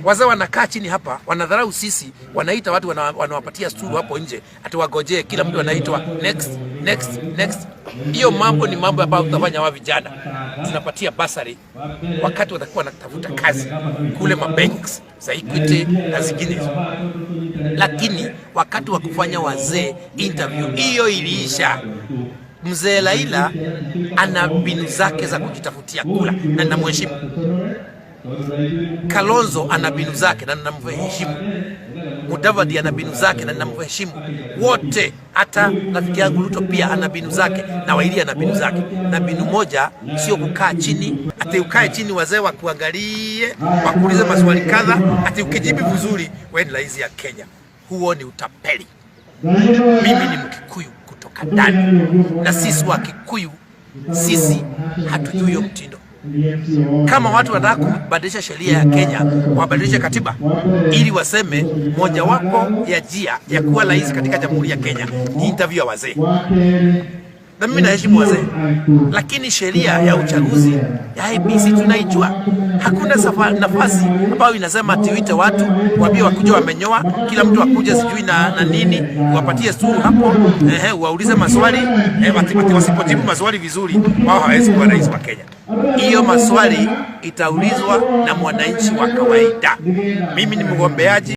Wazee wanakaa chini hapa, wanadharau sisi, wanaita watu wanawapatia stulu hapo nje, atuwagojee, kila mtu anaitwa next next next. Hiyo mambo ni mambo ambayo tutafanya wa vijana. Tunapatia basari wakati watakuwa wanatafuta kazi kule mabanks za Equity na zingine. Lakini wakati wa kufanya wazee interview, hiyo iliisha. Mzee Raila ana mbinu zake za kujitafutia kula na ninamheshimu. Kalonzo ana mbinu zake na ninamheshimu. Mudavadi ana mbinu zake na ninamheshimu. Wote, hata rafiki yangu Ruto pia ana mbinu zake na Wa Iria ana mbinu zake. Na mbinu moja sio kukaa chini, ati ukae chini wazee wakuangalie, wakuulize maswali kadha, ati ukijibu vizuri wewe ni rais ya Kenya. Huo ni utapeli. Mimi ni Mkikuyu kutoka ndani, na sisi wa Kikuyu, sisi hatujui hiyo mtindo. Kama watu wanataka kubadilisha sheria ya Kenya, wabadilishe katiba ili waseme mojawapo ya njia ya kuwa rais katika Jamhuri ya Kenya ni interview ya wazee. Na mimi naheshimu wazee, lakini sheria ya uchaguzi ya IEBC tunaijua. Hakuna nafasi ambayo inasema tiwite watu waambie wakuje wamenyoa, kila mtu akuje sijui na nini, wapatie sturu hapo, waulize maswali, wasipojibu maswali vizuri wao hawezi kuwa rais wa Kenya. Hiyo maswali itaulizwa na mwananchi wa kawaida. Mimi ni mgombeaji.